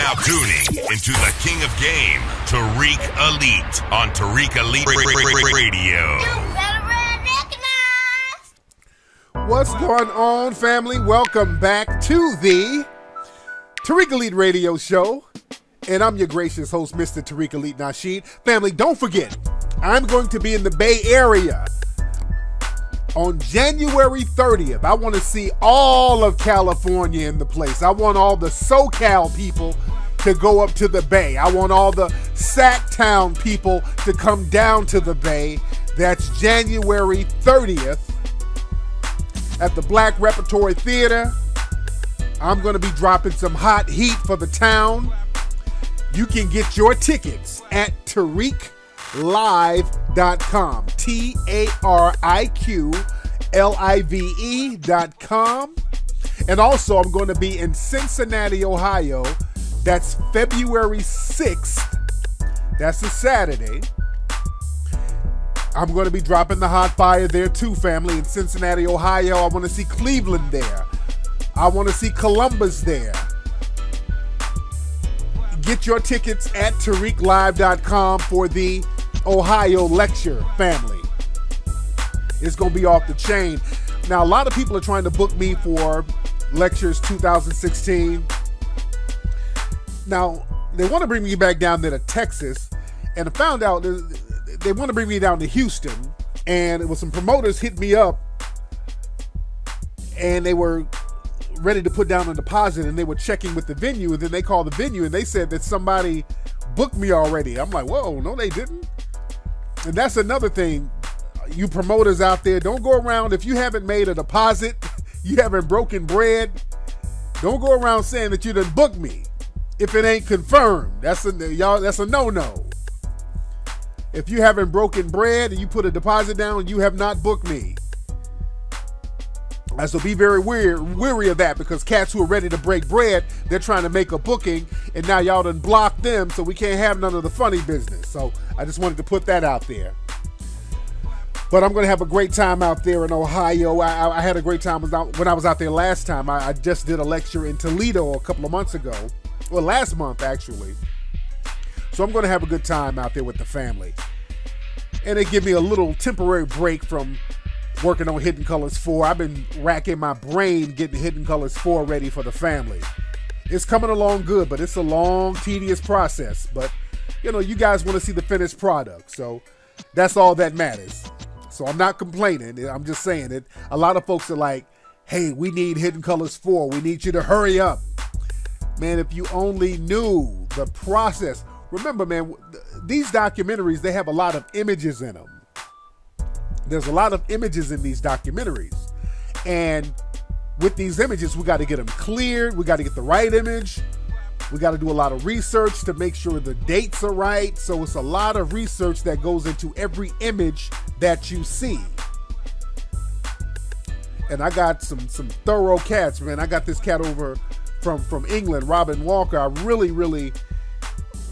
now tuning into the king of game, Tariq Elite, on Tariq Elite Radio. What's going on, family? Welcome back to the Tariq Elite Radio Show. And I'm your gracious host, Mr. Tariq Elite Nasheed. Family, don't forget, I'm going to be in the Bay Area on January 30th. I want to see all of California in the place. I want all the SoCal people to go up to the Bay. I want all the Sacktown people to come down to the Bay. That's January 30th at the Black Repertory Theater. I'm going to be dropping some hot heat for the town. You can get your tickets at TariqLive.com. TariqLive.com. And also, I'm going to be in Cincinnati, Ohio. That's February 6th. That's a Saturday. I'm going to be dropping the hot fire there too, family, in Cincinnati, Ohio. I want to see Cleveland there. I want to see Columbus there. Get your tickets at TariqLive.com for the Ohio lecture, family. It's going to be off the chain. Now, a lot of people are trying to book me for lectures 2016. Now, they want to bring me back down there to Texas, and I found out they want to bring me down to Houston, and it was some promoters hit me up, and they were ready to put down a deposit, and they were checking with the venue, and then they called the venue and they said that somebody booked me already. I'm like, whoa, no they didn't. And that's another thing, you promoters out there, don't go around, if you haven't made a deposit, you haven't broken bread, don't go around saying that you done booked me if it ain't confirmed. That's a no-no. If you haven't broken bread and you put a deposit down, you have not booked me. So be very weary of that, because cats who are ready to break bread, they're trying to make a booking, and now y'all done blocked them, so we can't have none of the funny business. So I just wanted to put that out there. But I'm going to have a great time out there in Ohio. I had a great time when I was out there last time. I just did a lecture in Toledo a couple of months ago. Well, last month, actually. So I'm going to have a good time out there with the family. And it give me a little temporary break from working on Hidden Colors 4. I've been racking my brain getting Hidden Colors 4 ready for the family. It's coming along good, but it's a long, tedious process. But, you know, you guys want to see the finished product. So that's all that matters. So I'm not complaining. I'm just saying it. A lot of folks are like, hey, we need Hidden Colors 4. We need you to hurry up. Man, if you only knew the process. Remember, man, these documentaries, they have a lot of images in them. There's a lot of images in these documentaries. And with these images, we got to get them cleared. We got to get the right image. We got to do a lot of research to make sure the dates are right. So it's a lot of research that goes into every image that you see. And I got some thorough cats, man. I got this cat over from England, Robin Walker. I really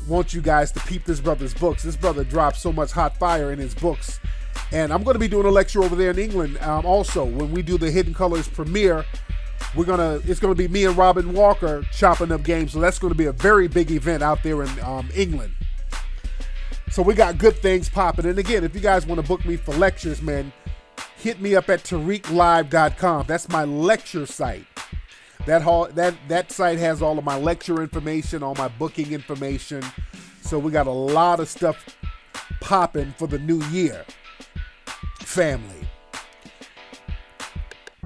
want you guys to peep this brother's books. This brother drops so much hot fire in his books. And I'm going to be doing a lecture over there in England also. When we do the Hidden Colors premiere, it's going to be me and Robin Walker chopping up games. So that's going to be a very big event out there in England. So we got good things popping. And again, if you guys want to book me for lectures, man, hit me up at TariqLive.com. That's my lecture site. That site has all of my lecture information, all my booking information. So we got a lot of stuff popping for the new year. Family.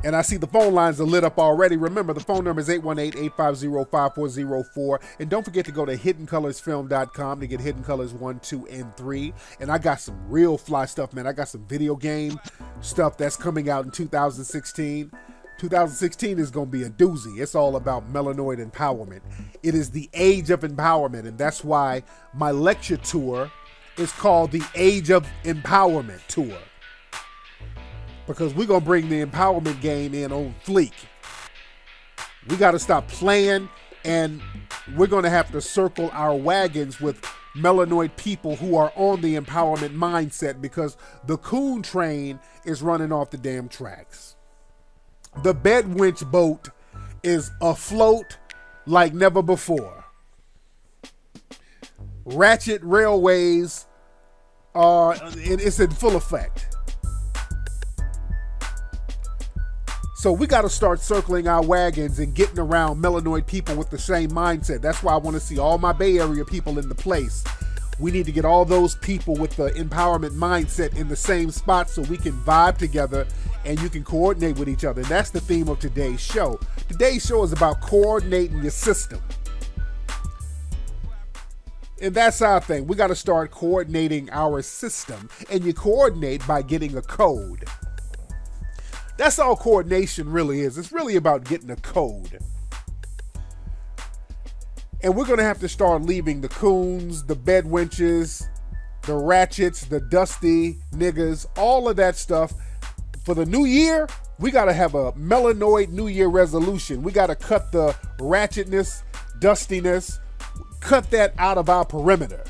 And I see the phone lines are lit up already. Remember, the phone number is 818-850-5404. And don't forget to go to HiddenColorsFilm.com to get Hidden Colors 1, 2, and 3. And I got some real fly stuff, man. I got some video game stuff that's coming out in 2016. 2016 is going to be a doozy. It's all about melanoid empowerment. It is the age of empowerment. And that's why my lecture tour is called the Age of Empowerment Tour. Because we're going to bring the empowerment game in on fleek. We got to stop playing, and we're going to have to circle our wagons with melanoid people who are on the empowerment mindset, because the coon train is running off the damn tracks. The bed winch boat is afloat like never before. ratchet railways it's in full effect. So we got to start circling our wagons and getting around melanoid people with the same mindset. That's why I want to see all my Bay Area people in the place. We need to get all those people with the empowerment mindset in the same spot so we can vibe together and you can coordinate with each other. And that's the theme of today's show. Today's show is about coordinating your system. And that's our thing. We got to start coordinating our system. And you coordinate by getting a code. That's all coordination really is. It's really about getting a code. And we're going to have to start leaving the coons, the bedwenches, the ratchets, the dusty niggas, all of that stuff. For the new year, we got to have a melanoid New Year resolution. We got to cut the ratchetness, dustiness, cut that out of our perimeter.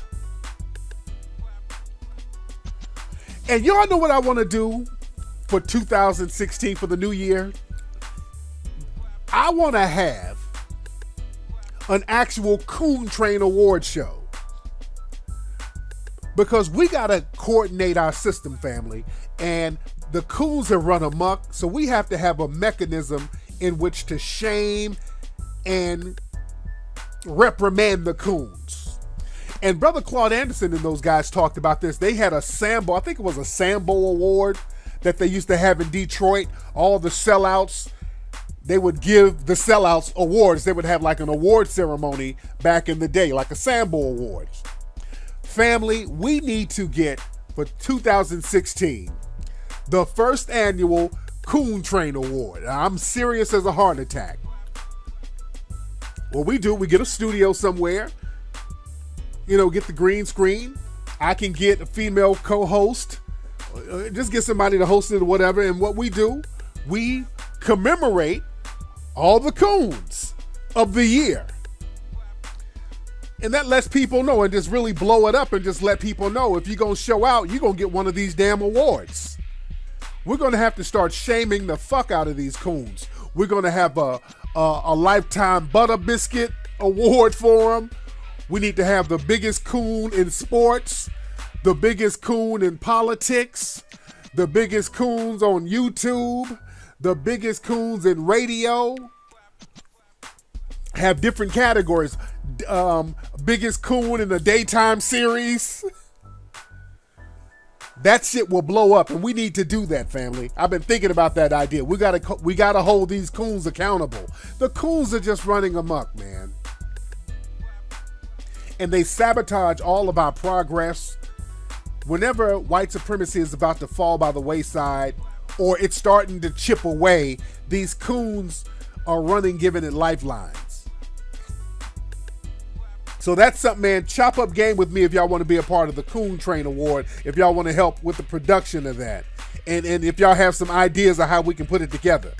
And y'all know what I want to do for 2016 for the new year? I want to have an actual Coon Train Award show. Because we got to coordinate our system, family. And the coons have run amok, so we have to have a mechanism in which to shame and reprimand the coons. And Brother Claude Anderson and those guys talked about this. They had a Sambo, I think it was a Sambo Award that they used to have in Detroit. All the sellouts, they would give the sellouts awards. They would have like an award ceremony back in the day, like a Sambo Awards. Family, we need to get, for 2016, the first annual Coon Train Award. I'm serious as a heart attack. What we do, we get a studio somewhere, get the green screen. I can get a female co-host, just get somebody to host it or whatever. And what we do, we commemorate all the coons of the year. And that lets people know, and just really blow it up and just let people know, if you're going to show out, you're going to get one of these damn awards. We're going to have to start shaming the fuck out of these coons. We're going to have a Lifetime Butter Biscuit Award for them. We need to have the biggest coon in sports, the biggest coon in politics, the biggest coons on YouTube, the biggest coons in radio. Have different categories. Biggest coon in the daytime series. That shit will blow up, and we need to do that, family. I've been thinking about that idea. We gotta hold these coons accountable. The coons are just running amok, man. And they sabotage all of our progress. Whenever white supremacy is about to fall by the wayside, or it's starting to chip away, these coons are running, giving it lifelines. So that's something, man. Chop up game with me if y'all want to be a part of the Coon Train Award, if y'all want to help with the production of that. And if y'all have some ideas of how we can put it together.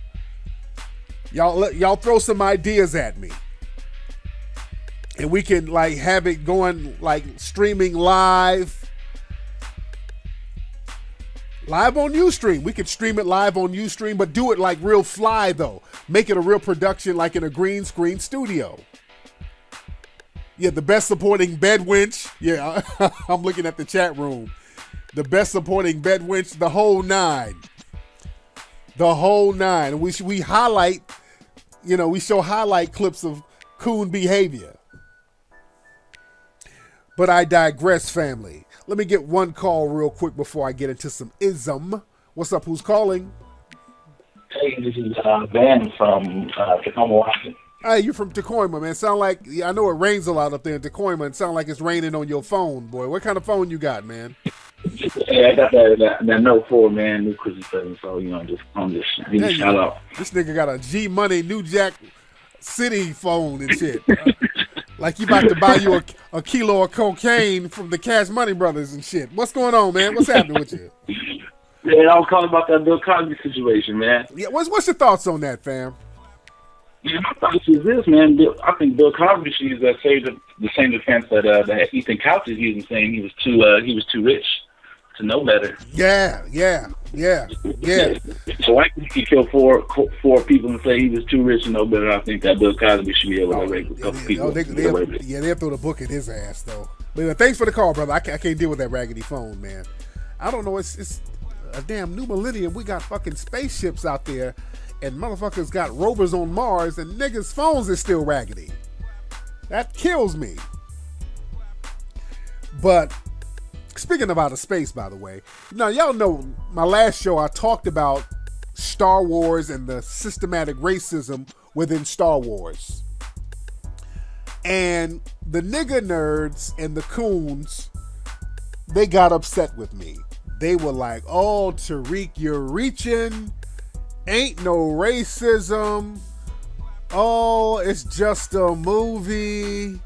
Y'all throw some ideas at me. And we can like have it going like streaming live. Live on Ustream. We could stream it live on Ustream, but do it like real fly though. Make it a real production like in a green screen studio. Yeah, the best supporting bedwench. Yeah, I'm looking at the chat room. The best supporting bedwench, the whole nine. The whole nine. We highlight, we show highlight clips of coon behavior. But I digress, family. Let me get one call real quick before I get into some ism. What's up? Who's calling? Hey, this is Ben from Tacoma, Washington. Hey, you're from Tacoma, man. Sound like, I know it rains a lot up there in Tacoma, and sound like it's raining on your phone, boy. What kind of phone you got, man? Yeah, I got that Note 4, man, new Christmas present, so, I'm just giving a shout out. This nigga got a G Money New Jack City phone and shit. Like you about to buy you a kilo of cocaine from the Cash Money Brothers and shit. What's going on, man? What's happening with you? Yeah, I was calling about that Bill Cosby situation, man. Yeah, what's your thoughts on that, fam? Yeah, my thoughts is this, man. I think Bill Cosby should use the same defense that Ethan Couch is using, saying he was too rich to know better. Yeah. So I think he killed four people and say he was too rich to know better. I think that Bill Cosby should be able to rape a couple people. They'll throw the book at his ass though. But thanks for the call, brother. I can't deal with that raggedy phone, man. I don't know. It's a damn new millennium. We got fucking spaceships out there, and motherfuckers got rovers on Mars, and niggas' phones is still raggedy. That kills me. But speaking of outer space, by the way, now y'all know my last show I talked about Star Wars and the systematic racism within Star Wars. And the nigga nerds and the coons, they got upset with me. They were like, oh, Tariq, you're reaching. Ain't no racism. Oh, it's just a movie.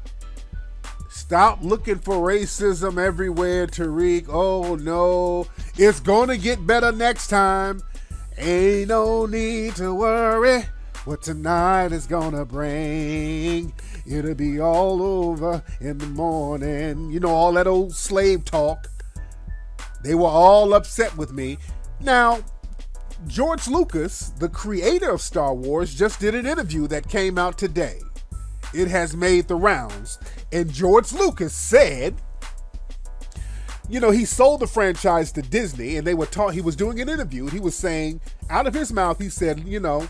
Stop looking for racism everywhere, Tariq. Oh, no. It's going to get better next time. Ain't no need to worry what tonight is going to bring. It'll be all over in the morning. You know, all that old slave talk. They were all upset with me. Now, George Lucas, the creator of Star Wars, just did an interview that came out today. It has made the rounds. And George Lucas said, you know, he sold the franchise to Disney, and he was doing an interview, and he was saying, out of his mouth, he said, you know,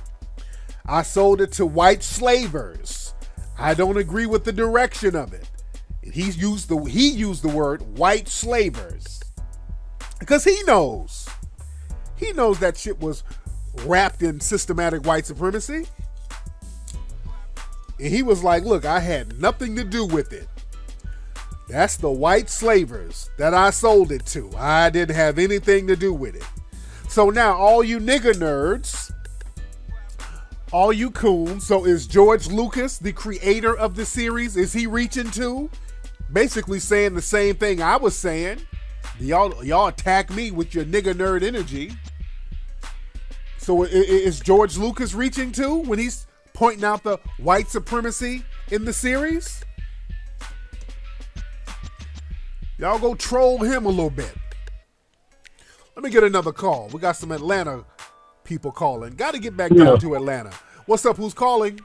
I sold it to white slavers. I don't agree with the direction of it. He used the word white slavers. Because he knows that shit was wrapped in systematic white supremacy. And he was like, look, I had nothing to do with it. That's the white slavers that I sold it to. I didn't have anything to do with it. So now all you nigger nerds, all you coons, so is George Lucas, the creator of the series, is he reaching too? Basically saying the same thing I was saying. Y'all attack me with your nigger nerd energy. So is George Lucas reaching too when he's pointing out the white supremacy in the series? Y'all go troll him a little bit. Let me get another call. We got some Atlanta people calling. Got to get back down to Atlanta. What's up? Who's calling?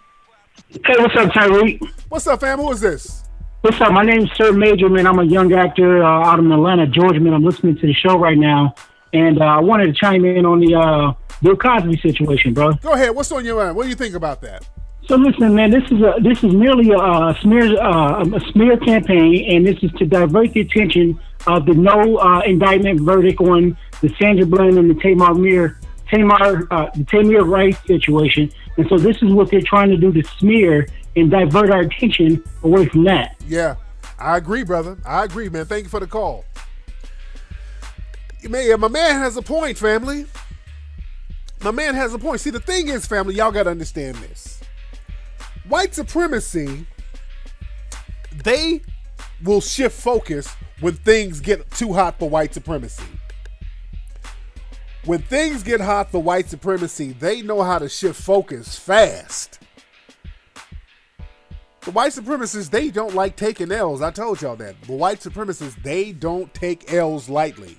Hey, what's up, Tariq? What's up, fam? Who is this? What's up? My name's Sir Major, man. I'm a young actor out in Atlanta, Georgia, man. I'm listening to the show right now, and I wanted to chime in on the Bill Cosby situation, bro. Go ahead. What's on your mind? What do you think about that? So listen, man. This is merely a smear campaign, and this is to divert the attention of the no indictment verdict on the Sandra Bland and the Tamir Rice situation. And so this is what they're trying to do, to smear and divert our attention away from that. Yeah, I agree, brother. I agree, man. Thank you for the call. Man, my man has a point, family. My man has a point. See, the thing is, family, y'all got to understand this. White supremacy, they will shift focus when things get too hot for white supremacy. When things get hot for white supremacy, they know how to shift focus fast. The white supremacists, they don't like taking L's. I told y'all that. The white supremacists, they don't take L's lightly.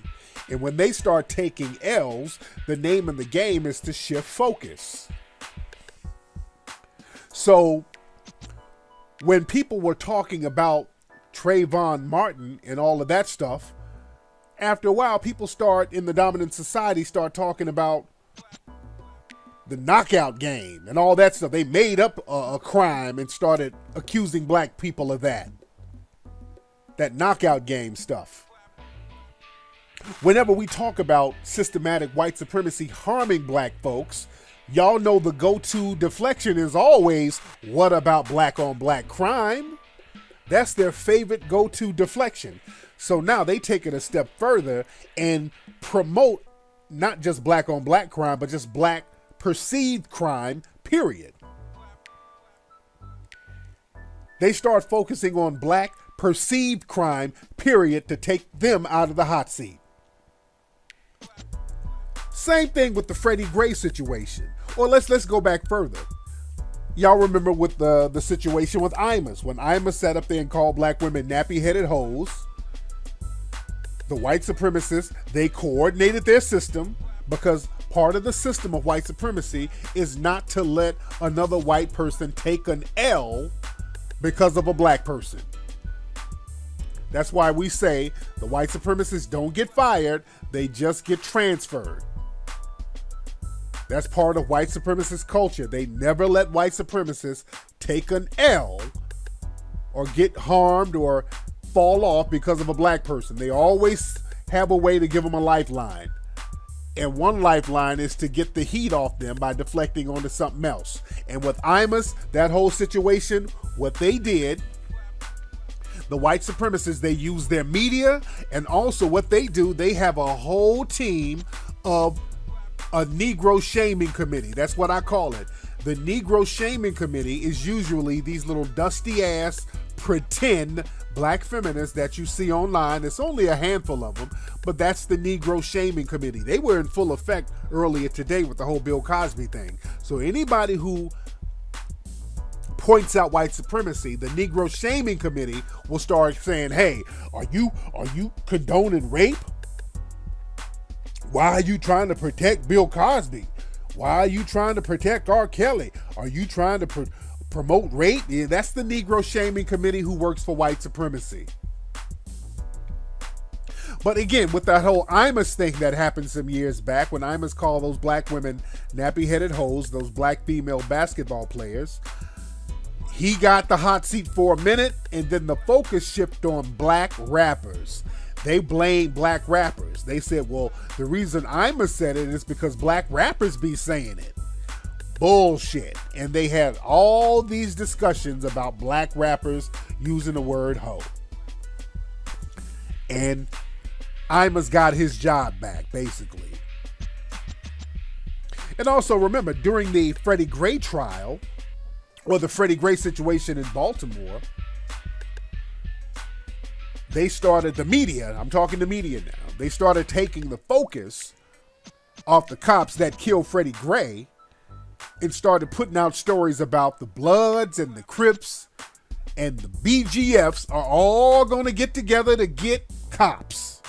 And when they start taking L's, the name of the game is to shift focus. So when people were talking about Trayvon Martin and all of that stuff, after a while, people in the dominant society start talking about the knockout game and all that stuff. They made up a crime and started accusing black people of that knockout game stuff. Whenever we talk about systematic white supremacy harming black folks, y'all know the go-to deflection is always, what about black on black crime? That's their favorite go-to deflection. So now they take it a step further and promote not just black on black crime, but just black perceived crime, period. They start focusing on black perceived crime, period, to take them out of the hot seat. Same thing with the Freddie Gray situation. Or let's go back further. Y'all remember with the situation with Imus, when Imus sat up there and called black women nappy-headed hoes. The white supremacists, they coordinated their system, because part of the system of white supremacy is not to let another white person take an L because of a black person. That's why we say the white supremacists don't get fired, they just get transferred. That's part of white supremacist culture. They never let white supremacists take an L or get harmed or fall off because of a black person. They always have a way to give them a lifeline. And one lifeline is to get the heat off them by deflecting onto something else. And with Imus, that whole situation, what they did, the white supremacists, they use their media, and also what they do, they have a whole team of a Negro shaming committee. That's what I call it. The Negro shaming committee is usually these little dusty ass pretend black feminists that you see online. It's only a handful of them, but that's the Negro shaming committee. They were in full effect earlier today with the whole Bill Cosby thing. So anybody who points out white supremacy, the Negro shaming committee will start saying, hey, are you condoning rape? Why are you trying to protect Bill Cosby? Why are you trying to protect R. Kelly? Are you trying to promote rape? Yeah, that's the Negro shaming committee who works for white supremacy. But again, with that whole Imus thing that happened some years back, when Imus called those black women nappy-headed hoes, those black female basketball players, he got the hot seat for a minute, and then the focus shifted on black rappers. They blamed black rappers. They said, well, the reason Imus said it is because black rappers be saying it. Bullshit. And they had all these discussions about black rappers using the word hoe. And Imus got his job back, basically. And also remember, during the Freddie Gray trial, or the Freddie Gray situation in Baltimore, they started, the media, I'm talking to media now, they started taking the focus off the cops that killed Freddie Gray and started putting out stories about the Bloods and the Crips and the BGFs are all going to get together to get cops.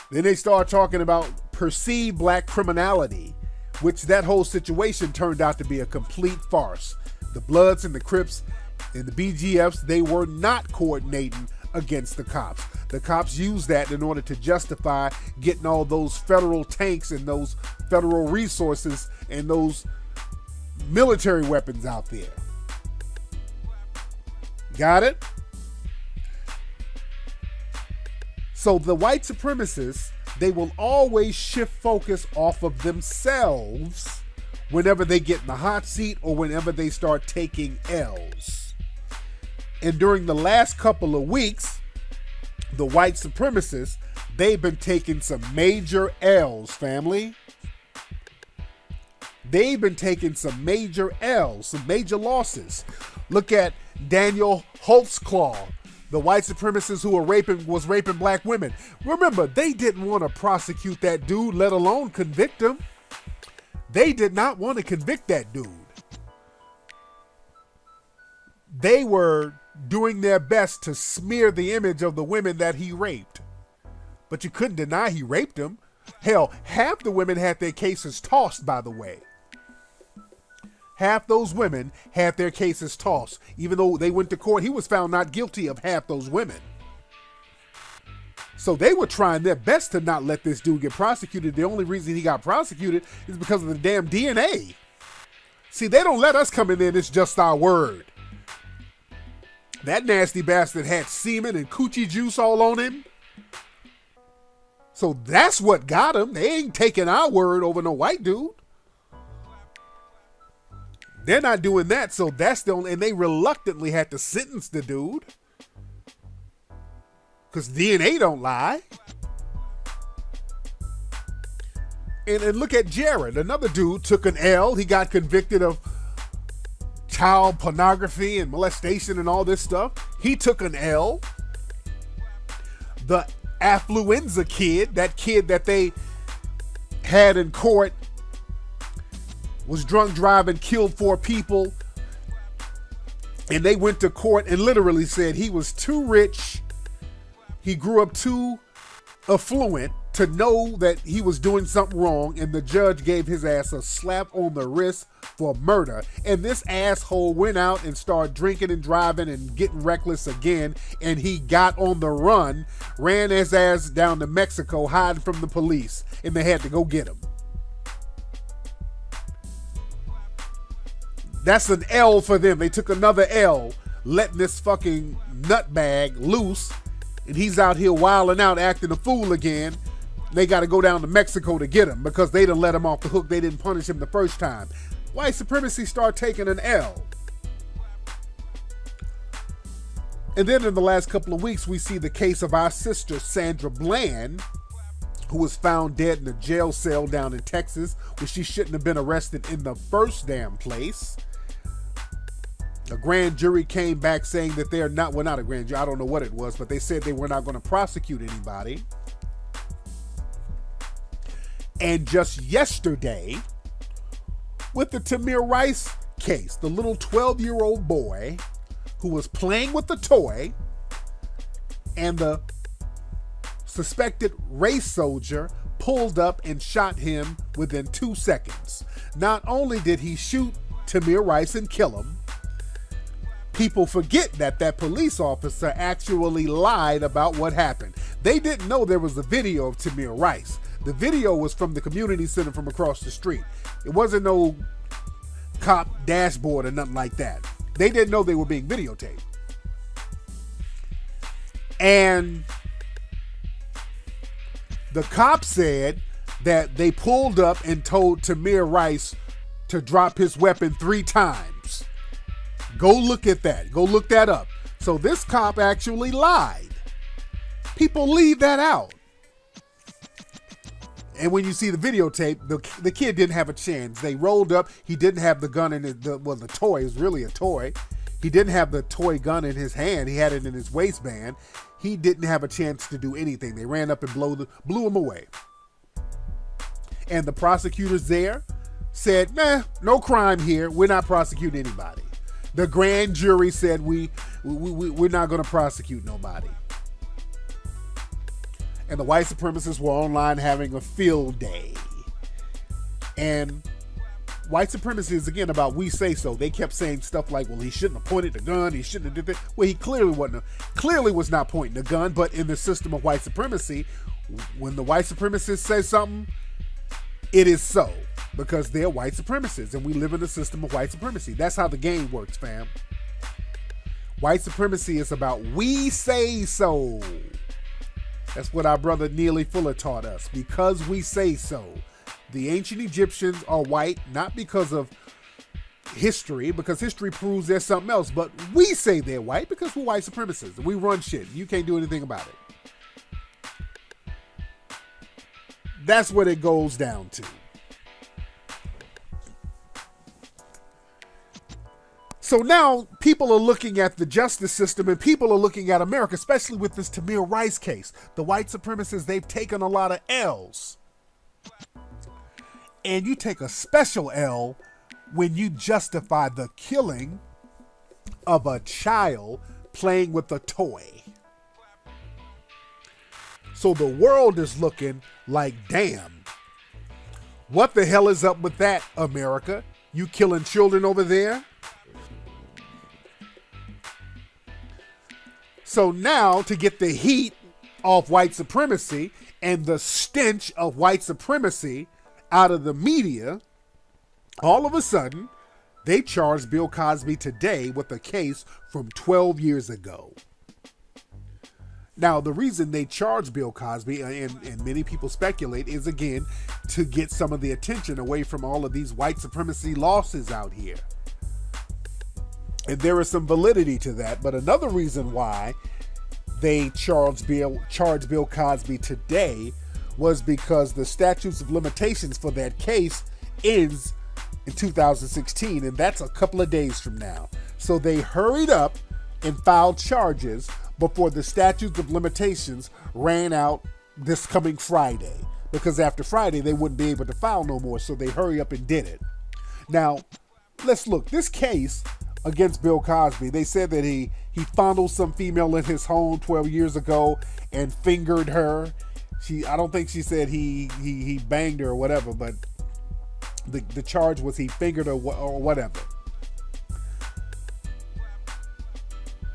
Then they start talking about perceived black criminality, which that whole situation turned out to be a complete farce. The Bloods and the Crips and the BGFs, they were not coordinating against the cops. The cops used that in order to justify getting all those federal tanks and those federal resources and those military weapons out there. Got it? So the white supremacists, they will always shift focus off of themselves whenever they get in the hot seat or whenever they start taking L's. And during the last couple of weeks, the white supremacists, they've been taking some major L's, family. They've been taking some major L's, some major losses. Look at Daniel Holtzclaw, the white supremacist who was raping black women. Remember, they didn't want to prosecute that dude, let alone convict him. They did not want to convict that dude. They were doing their best to smear the image of the women that he raped. But you couldn't deny he raped them. Hell, half the women had their cases tossed, by the way. Half those women had their cases tossed. Even though they went to court, he was found not guilty of half those women. So they were trying their best to not let this dude get prosecuted. The only reason he got prosecuted is because of the damn DNA. See, they don't let us come in there and it's just our word. That nasty bastard had semen and coochie juice all on him. So that's what got him. They ain't taking our word over no white dude. They're not doing that, so that's the only, and they reluctantly had to sentence the dude. Because DNA don't lie. And look at Jared, another dude took an L. He got convicted of child pornography and molestation and all this stuff. He took an L. The affluenza kid, that kid that they had in court, was drunk driving, killed 4 people, and they went to court and literally said he was too rich, he grew up too affluent to know that he was doing something wrong, and the judge gave his ass a slap on the wrist for murder. And this asshole went out and started drinking and driving and getting reckless again. And he got on the run, ran his ass down to Mexico, hiding from the police. And they had to go get him. That's an L for them. They took another L, letting this fucking nutbag loose. And he's out here wilding out, acting a fool again. They got to go down to Mexico to get him because they didn't let him off the hook. They didn't punish him the first time. White supremacy started taking an L. And then in the last couple of weeks, we see the case of our sister, Sandra Bland, who was found dead in a jail cell down in Texas, where she shouldn't have been arrested in the first damn place. A grand jury came back saying that they're not, well, not a grand jury, I don't know what it was, but they said they were not going to prosecute anybody. And just yesterday, with the Tamir Rice case, the little 12-year-old boy who was playing with the toy, and the suspected race soldier pulled up and shot him within 2 seconds. Not only did he shoot Tamir Rice and kill him, people forget that that police officer actually lied about what happened. They didn't know there was a video of Tamir Rice. The video was from the community center from across the street. It wasn't no cop dashboard or nothing like that. They didn't know they were being videotaped. And the cop said that they pulled up and told Tamir Rice to drop his weapon 3 times. Go look at that. Go look that up. So this cop actually lied. People leave that out. And when you see the videotape, the kid didn't have a chance. They rolled up. He didn't have the gun in his, the toy. It was really a toy. He didn't have the toy gun in his hand. He had it in his waistband. He didn't have a chance to do anything. They ran up and blew him away. And the prosecutors there said, nah, no crime here. We're not prosecuting anybody. The grand jury said we're not going to prosecute nobody. And the white supremacists were online having a field day. And white supremacy is again about we say so. They kept saying stuff like, well, he shouldn't have pointed the gun. He shouldn't have did that. Well, he clearly was not pointing the gun. But in the system of white supremacy, when the white supremacists say something, it is so. Because they're white supremacists and we live in a system of white supremacy. That's how the game works, fam. White supremacy is about we say so. That's what our brother Neely Fuller taught us. Because we say so. The ancient Egyptians are white, not because of history, because history proves there's something else, but we say they're white because we're white supremacists. We run shit. You can't do anything about it. That's what it goes down to. So now people are looking at the justice system and people are looking at America, especially with this Tamir Rice case. The white supremacists, they've taken a lot of L's. And you take a special L when you justify the killing of a child playing with a toy. So the world is looking like, damn, what the hell is up with that, America? You killing children over there? So now, to get the heat off white supremacy and the stench of white supremacy out of the media, all of a sudden, they charged Bill Cosby today with a case from 12 years ago. Now, the reason they charged Bill Cosby, and many people speculate, is again to get some of the attention away from all of these white supremacy losses out here. And there is some validity to that. But another reason why they charged Bill Cosby today was because the statutes of limitations for that case ends in 2016. And that's a couple of days from now. So they hurried up and filed charges before the statutes of limitations ran out this coming Friday. Because after Friday, they wouldn't be able to file no more. So they hurry up and did it. Now, let's look. This case against Bill Cosby, they said that he fondled some female in his home 12 years ago and fingered her. I don't think she said he banged her or whatever, but the charge was he fingered or whatever.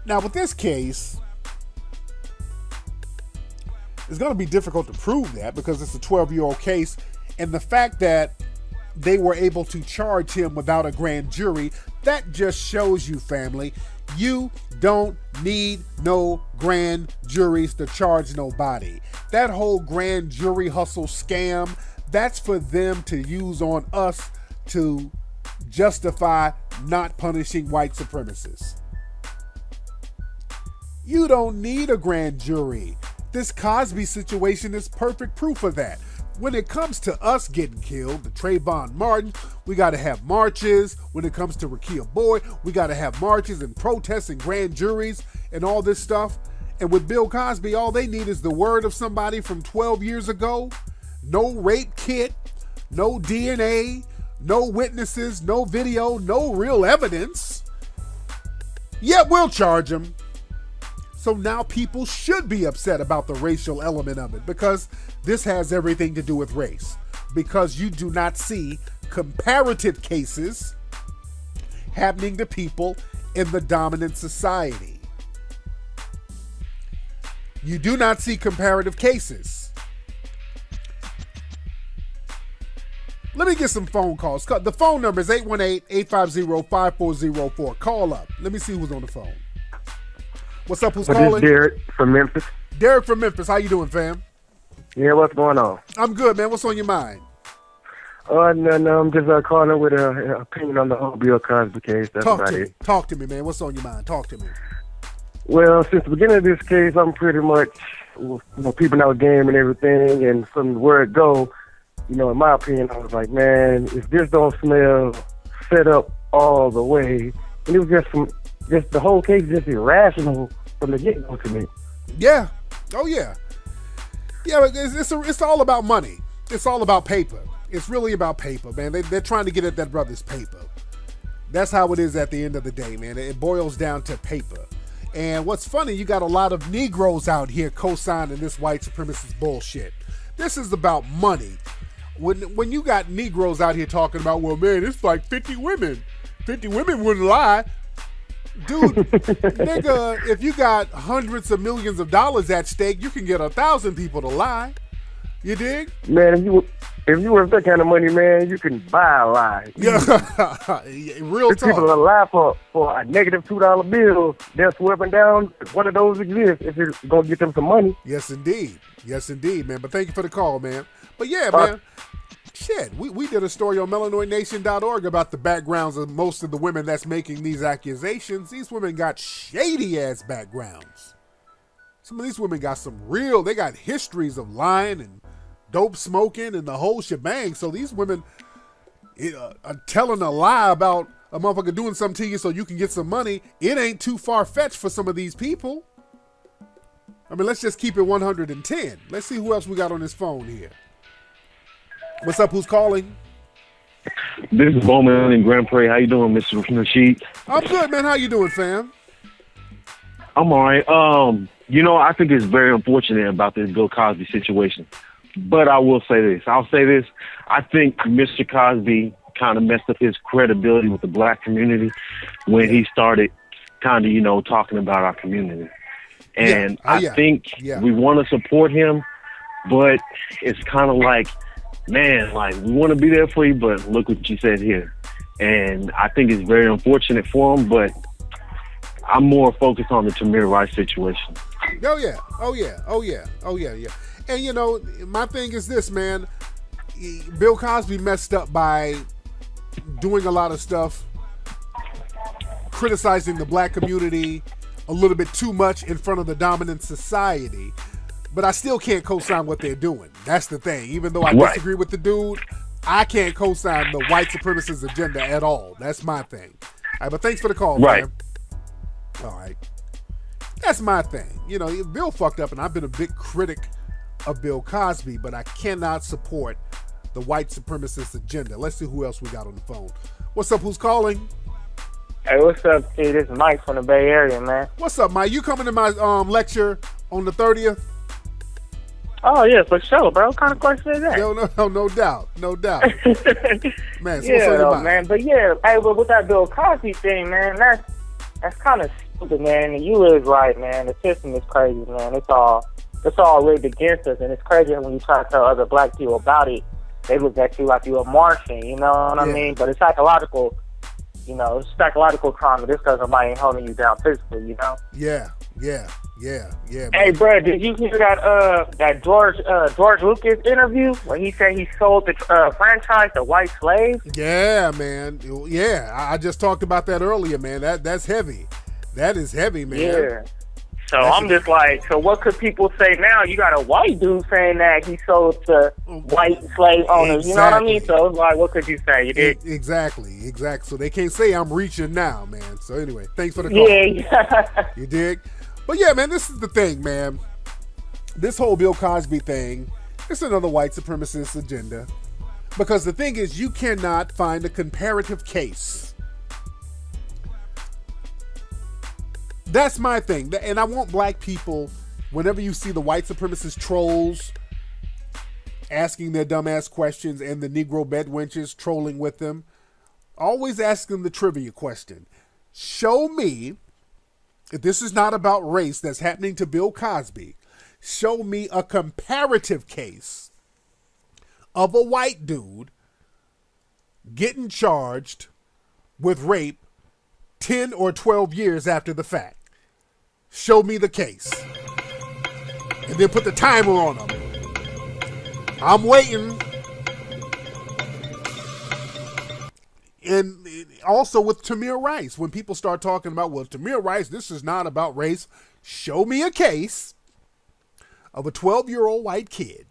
Now, with this case, it's going to be difficult to prove that because it's a 12-year-old case. And the fact that they were able to charge him without a grand jury, that just shows you, family, you don't need no grand juries to charge nobody. That whole grand jury hustle scam, that's for them to use on us to justify not punishing white supremacists. You don't need a grand jury. This Cosby situation is perfect proof of that. When it comes to us getting killed, the Trayvon Martin, we got to have marches. When it comes to Rekia Boyd, we got to have marches and protests and grand juries and all this stuff. And with Bill Cosby, all they need is the word of somebody from 12 years ago. No rape kit, no DNA, no witnesses, no video, no real evidence. Yet we'll charge him. So now people should be upset about the racial element of it because this has everything to do with race. Because you do not see comparative cases happening to people in the dominant society. You do not see comparative cases. Let me get some phone calls. The phone number is 818-850-5404. Call up. Let me see who's on the phone. What's up? Who's calling? This is Derek from Memphis. Derek from Memphis. How you doing, fam? Yeah, what's going on? I'm good, man. What's on your mind? No, I'm just calling with an opinion on the whole Bill Cosby case. That's about it. Talk to me, man. What's on your mind? Talk to me. Well, since the beginning of this case, I'm pretty much, peeping out game and everything, and from where it go, in my opinion, I was like, man, if this don't smell set up all the way, and it was just the whole case is just irrational from the get-go to me. Yeah. Oh, yeah. Yeah, it's all about money. It's all about paper. It's really about paper, man. They're trying to get at that brother's paper. That's how it is at the end of the day, man. It boils down to paper. And what's funny, you got a lot of Negroes out here co-signing this white supremacist bullshit. This is about money. When you got Negroes out here talking about, well, man, it's like 50 women. 50 women wouldn't lie. Dude, nigga, if you got hundreds of millions of dollars at stake, you can get 1,000 people to lie. You dig? Man, if you have that kind of money, man, you can buy a lie. Yeah, real talk. People that lie for a negative $2 bill, they'll swear up and down. One of those exists if it's going to get them some money. Yes, indeed. Yes, indeed, man. But thank you for the call, man. But yeah, man. Shit, we did a story on melanoidnation.org about the backgrounds of most of the women that's making these accusations. These women got shady-ass backgrounds. Some of these women got they got histories of lying and dope smoking and the whole shebang. So these women are telling a lie about a motherfucker doing something to you so you can get some money. It ain't too far-fetched for some of these people. I mean, let's just keep it 110. Let's see who else we got on this phone here. What's up? Who's calling? This is Bowman in Grand Prairie. How you doing, Mr. Nasheed? I'm good, man. How you doing, fam? I'm all right. I think it's very unfortunate about this Bill Cosby situation. But I will say this. I think Mr. Cosby kind of messed up his credibility with the black community when he started kind of, talking about our community. And I think we want to support him, but it's kind of like, man, like, we want to be there for you, but look what you said here. And I think it's very unfortunate for him, but I'm more focused on the Tamir Rice situation. Oh, yeah. And, my thing is this, man. Bill Cosby messed up by doing a lot of stuff, criticizing the black community a little bit too much in front of the dominant society. But I still can't co-sign what they're doing. That's the thing. Even though I disagree with the dude, I can't co-sign the white supremacist agenda at all. That's my thing. All right, but thanks for the call, man. All right. That's my thing. Bill fucked up, and I've been a big critic of Bill Cosby, but I cannot support the white supremacist agenda. Let's see who else we got on the phone. What's up? Who's calling? Hey, what's up, T? This is Mike from the Bay Area, man. What's up, Mike? You coming to my lecture on the 30th? Oh yeah, for sure, bro. What kind of question is that? No doubt. Man, so Yeah, what's on your though, mind? man. But yeah, hey, but with that Bill Cosby thing, man, that's kind of stupid, man. And you is right, man. The system is crazy, man. It's all rigged against us, and it's crazy when you try to tell other black people about it. They look at you like you're a Martian, you know what I mean? But it's psychological, you know, it's psychological trauma just because somebody ain't holding you down physically, you know? Yeah, man. Hey, bro, did you hear that George Lucas interview where he said he sold the franchise to white slaves? Yeah, man. Yeah, I just talked about that earlier, man. That's heavy. That is heavy, man. Yeah. So I'm just like, so what could people say now? You got a white dude saying that he sold to white slave owners. You know what I mean? So it's like, what could you say? You did exactly. So they can't say I'm reaching now, man. So anyway, thanks for the call. Yeah. You dig? But yeah, man, this is the thing, man. This whole Bill Cosby thing, it's another white supremacist agenda. Because the thing is, you cannot find a comparative case. That's my thing. And I want black people, whenever you see the white supremacist trolls asking their dumbass questions and the Negro bedwenches trolling with them, always ask them the trivia question. Show me, if this is not about race that's happening to Bill Cosby, show me a comparative case of a white dude getting charged with rape 10 or 12 years after the fact. Show me the case. And then put the timer on them. I'm waiting. And also with Tamir Rice, when people start talking about, well, Tamir Rice, this is not about race. Show me a case of a 12-year-old white kid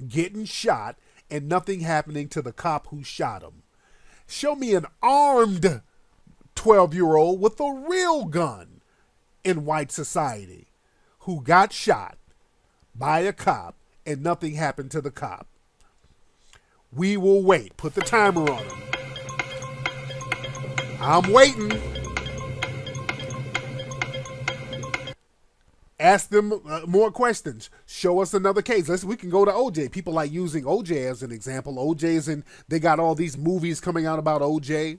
getting shot and nothing happening to the cop who shot him. Show me an armed 12-year-old with a real gun in white society who got shot by a cop and nothing happened to the cop. We will wait. Put the timer on him. I'm waiting. Ask them more questions. Show us another case. We can go to OJ. People like using OJ as an example. OJ's and they got all these movies coming out about OJ.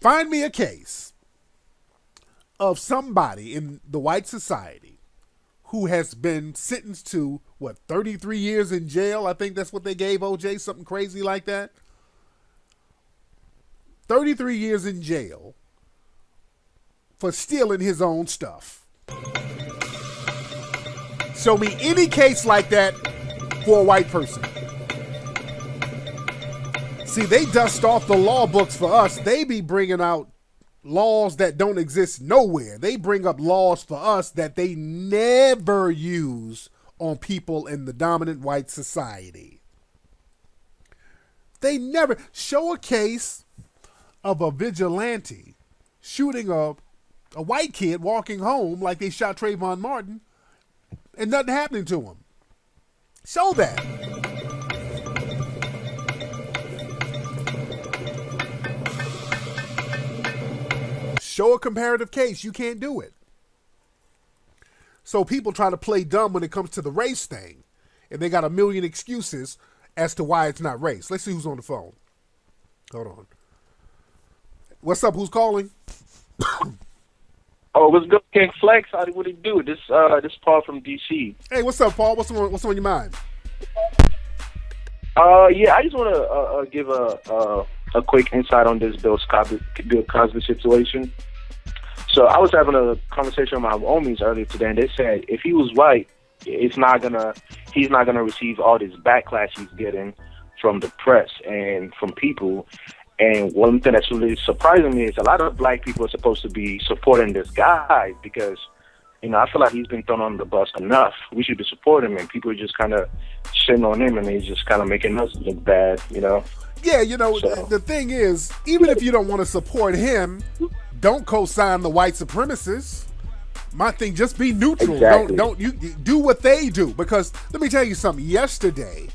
Find me a case of somebody in the white society who has been sentenced to, 33 years in jail? I think that's what they gave OJ, something crazy like that. 33 years in jail for stealing his own stuff. Show me any case like that for a white person. See, they dust off the law books for us. They be bringing out laws that don't exist nowhere. They bring up laws for us that they never use on people in the dominant white society. They never show a case of a vigilante shooting a white kid walking home like they shot Trayvon Martin and nothing happening to him. Show that. Show a comparative case. You can't do it. So people try to play dumb when it comes to the race thing. And they got a million excuses as to why it's not race. Let's see who's on the phone. Hold on. What's up? Who's calling? Oh, what's good, King Flex? How what do you do? This Paul from DC. Hey, what's up, Paul? What's on your mind? Yeah, I just want to give a quick insight on this Bill Cosby situation. So I was having a conversation with my homies earlier today, and they said if he was white, he's not gonna receive all this backlash he's getting from the press and from people. And one thing that's really surprising me is a lot of black people are supposed to be supporting this guy because, you know, I feel like he's been thrown on the bus enough. We should be supporting him, and people are just kind of shitting on him, and he's just kind of making us look bad, you know? Yeah, you know, so. The thing is, even if you don't want to support him, don't co-sign the white supremacists. My thing, just be neutral. Exactly. Don't you do what they do. Because let me tell you something. Yesterday,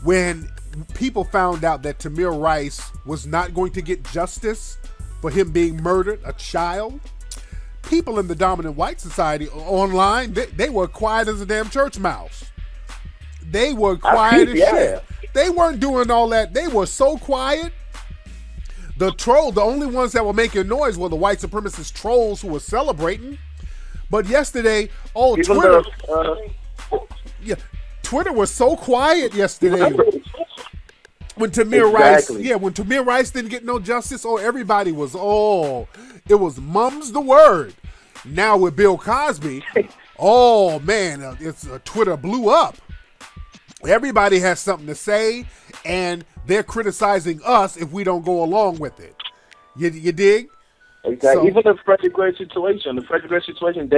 when people found out that Tamir Rice was not going to get justice for him being murdered, a child, people in the dominant white society online, they were quiet as a damn church mouse. They were quiet as shit. They weren't doing all that. They were so quiet. The only ones that were making noise were the white supremacist trolls who were celebrating. But yesterday, Twitter. Twitter was so quiet yesterday. When Tamir Rice didn't get no justice, everybody was, it was mum's the word. Now with Bill Cosby, man, Twitter blew up. Everybody has something to say, and they're criticizing us if we don't go along with it. You dig? Exactly. So, even the Frederick Gray situation,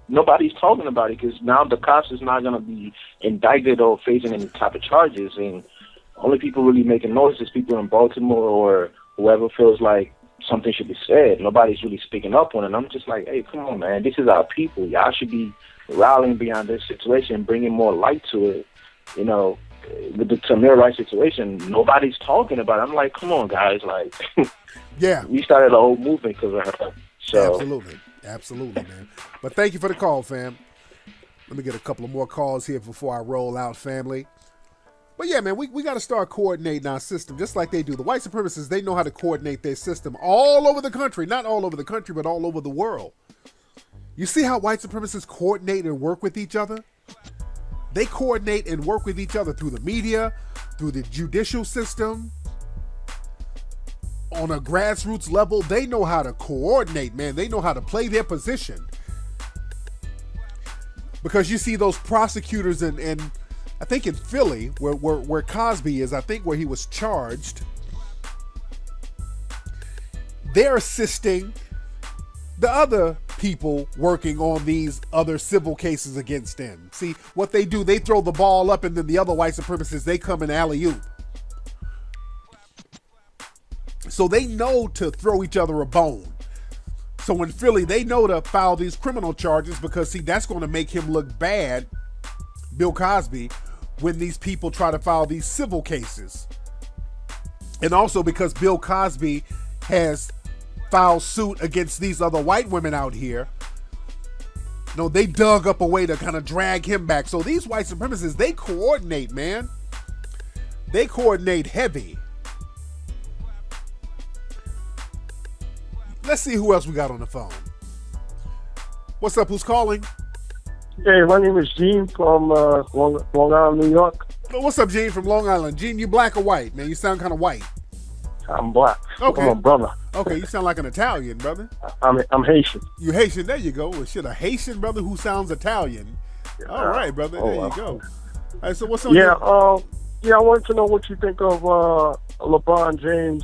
nobody's talking about it because now the cops is not going to be indicted or facing any type of charges, and only people really making noise is people in Baltimore or whoever feels like something should be said. Nobody's really speaking up on it. And I'm just like, hey, come on, man. This is our people. Y'all should be rallying behind this situation, bringing more light to it. You know, with the Tamir Rice situation, nobody's talking about it. I'm like, come on, guys. Like, yeah, we started a whole movement because of her. So. Absolutely, man. But thank you for the call, fam. Let me get a couple of more calls here before I roll out, family. But yeah, man, we got to start coordinating our system just like they do. The white supremacists, they know how to coordinate their system all over the country. Not all over the country, but all over the world. You see how white supremacists coordinate and work with each other? They coordinate and work with each other through the media, through the judicial system. On a grassroots level, they know how to coordinate, man. They know how to play their position. Because you see those prosecutors in I think in Philly, where Cosby is, I think where he was charged, they're assisting the other people working on these other civil cases against him. See, what they do, they throw the ball up and then the other white supremacists, they come in alley-oop. So they know to throw each other a bone. So in Philly, they know to file these criminal charges because, see, that's going to make him look bad, Bill Cosby, when these people try to file these civil cases. And also because Bill Cosby has filed suit against these other white women out here. You know, they dug up a way to kind of drag him back. So these white supremacists, they coordinate, man. They coordinate heavy. Let's see who else we got on the phone. What's up? Who's calling? Hey, my name is Gene from Long Island, New York. What's up, Gene from Long Island? Gene, you black or white, man? You sound kind of white. I'm black. Okay. I'm a brother. Okay, you sound like an Italian, brother. I'm Haitian. You Haitian? There you go. Well, shit, a Haitian brother who sounds Italian. All right, brother. There you go. All right, so what's on I wanted to know what you think of LeBron James.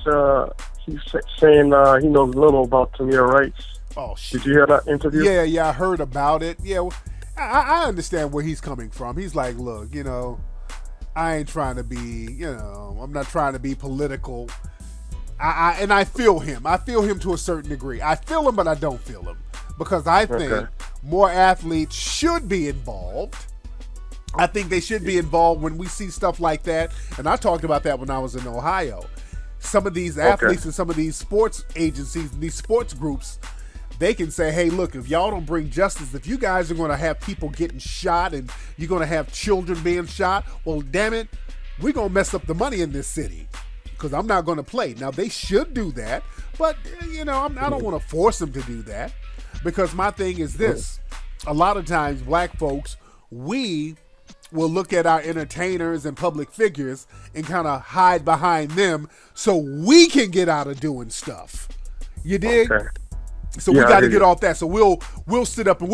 He's saying he knows little about Tamir Rice. Oh, shit. Did you hear that interview? Yeah, I heard about it. Yeah, well, I understand where he's coming from. He's like, look, I ain't trying to be, I'm not trying to be political. And I feel him. I feel him to a certain degree. I feel him, but I don't feel him. Because I think more athletes should be involved. I think they should be involved when we see stuff like that. And I talked about that when I was in Ohio. Some of these athletes and some of these sports agencies and these sports groups, they can say, hey, look, if y'all don't bring justice, if you guys are going to have people getting shot and you're going to have children being shot, well, damn it, we're going to mess up the money in this city because I'm not going to play. Now, they should do that, but, I don't want to force them to do that because my thing is this. A lot of times, black folks, we will look at our entertainers and public figures and kind of hide behind them so we can get out of doing stuff. You dig? Okay. So we got to get off that. So we'll sit up and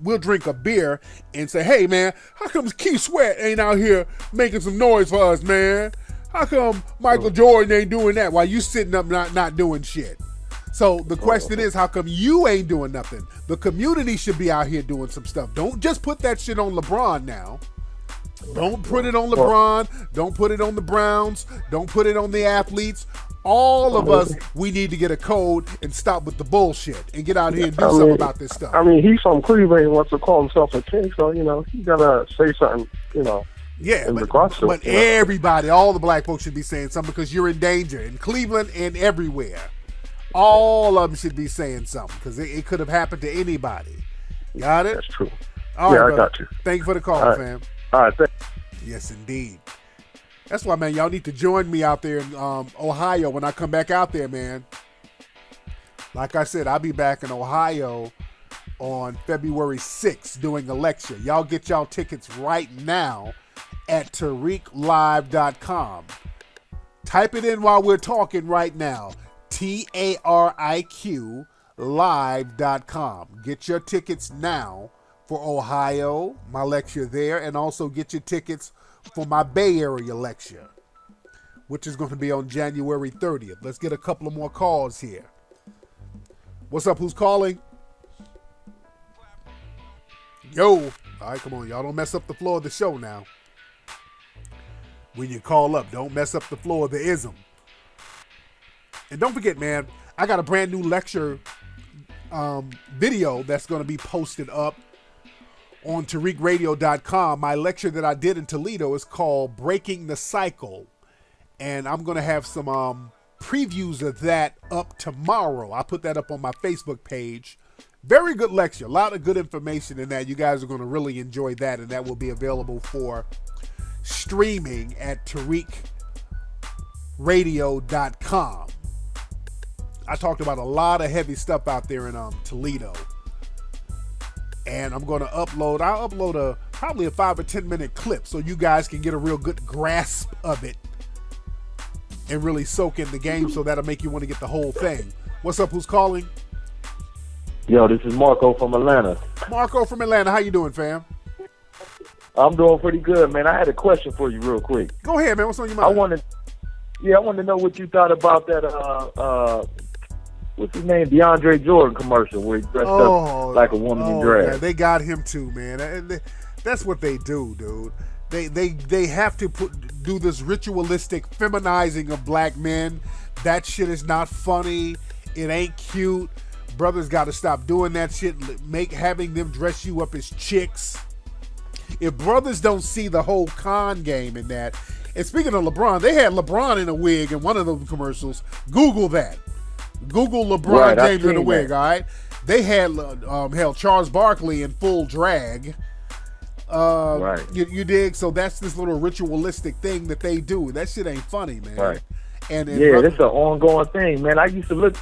we'll drink a beer and say, hey, man, how come Keith Sweat ain't out here making some noise for us, man? How come Michael Jordan ain't doing that while you sitting up not doing shit? So the question is, how come you ain't doing nothing? The community should be out here doing some stuff. Don't just put that shit on LeBron now. Don't put it on LeBron. Don't put it on the Browns. Don't put it on the athletes. All of us, we need to get a code and stop with the bullshit and get out here and do something about this stuff. I mean, he's from Cleveland and wants to call himself a king, so, he got to say something, Yeah, but everybody, all the black folks should be saying something because you're in danger in Cleveland and everywhere. All of them should be saying something because it could have happened to anybody. Got it? That's true. All right, I brother. got you. Thank you for the call, All right. fam. All right, thanks. Yes, indeed. That's why, man, y'all need to join me out there in Ohio when I come back out there, man. Like I said, I'll be back in Ohio on February 6th doing a lecture. Y'all get y'all tickets right now at TariqLive.com. Type it in while we're talking right now. TARIQ Live.com. Get your tickets now for Ohio, my lecture there, and also get your tickets for my Bay Area lecture, which is going to be on January 30th. Let's get a couple of more calls here. What's up? Who's calling? Yo. All right, come on. Y'all don't mess up the floor of the show now. When you call up, don't mess up the floor of the ism. And don't forget, man, I got a brand new lecture video that's going to be posted up on TariqRadio.com. My lecture that I did in Toledo is called Breaking the Cycle. And I'm going to have some previews of that up tomorrow. I'll put that up on my Facebook page. Very good lecture. A lot of good information in that. You guys are going to really enjoy that. And that will be available for streaming at TariqRadio.com. I talked about a lot of heavy stuff out there in Toledo. And I'm going to I'll upload probably a 5 or 10 minute clip so you guys can get a real good grasp of it and really soak in the game, so that'll make you want to get the whole thing. What's up? Who's calling? Yo, this is Marco from Atlanta. Marco from Atlanta. How you doing, fam? I'm doing pretty good, man. I had a question for you real quick. Go ahead, man. What's on your mind? I wanted to know what you thought about that, what's his name, DeAndre Jordan commercial where he dressed up like a woman in drag. Man, they got him too, man. And that's what they do, dude. They have to do this ritualistic feminizing of black men. That shit is not funny. It ain't cute. Brothers got to stop doing that shit. Having them dress you up as chicks. If brothers don't see the whole con game in that. And speaking of LeBron, they had LeBron in a wig in one of those commercials. Google that. Google LeBron James in a wig, all right? They had Charles Barkley in full drag. Right. You dig? So that's this little ritualistic thing that they do. That shit ain't funny, man. Right. And yeah, it's an ongoing thing, man. I used to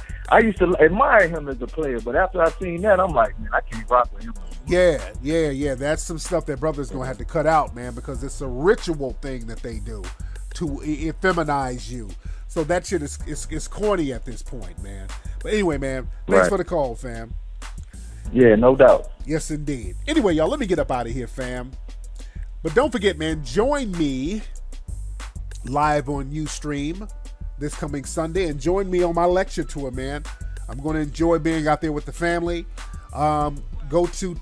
admire him as a player, but after I seen that, I'm like, man, I can't rock with him. Yeah. That's some stuff that brothers gonna have to cut out, man, because it's a ritual thing that they do to feminize you. So that shit is corny at this point, man. But anyway, man, thanks for the call, fam. Yeah, no doubt. Yes, indeed. Anyway, y'all, let me get up out of here, fam. But don't forget, man, join me live on Ustream this coming Sunday, and join me on my lecture tour, man. I'm going to enjoy being out there with the family. Go to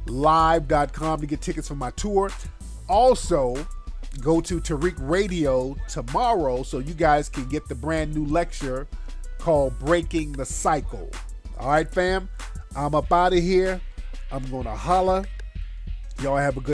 TariqLive.com to get tickets for my tour. Also, go to Tariq Radio tomorrow so you guys can get the brand new lecture called Breaking the Cycle. All right, fam? I'm up out of here. I'm going to holla. Y'all have a good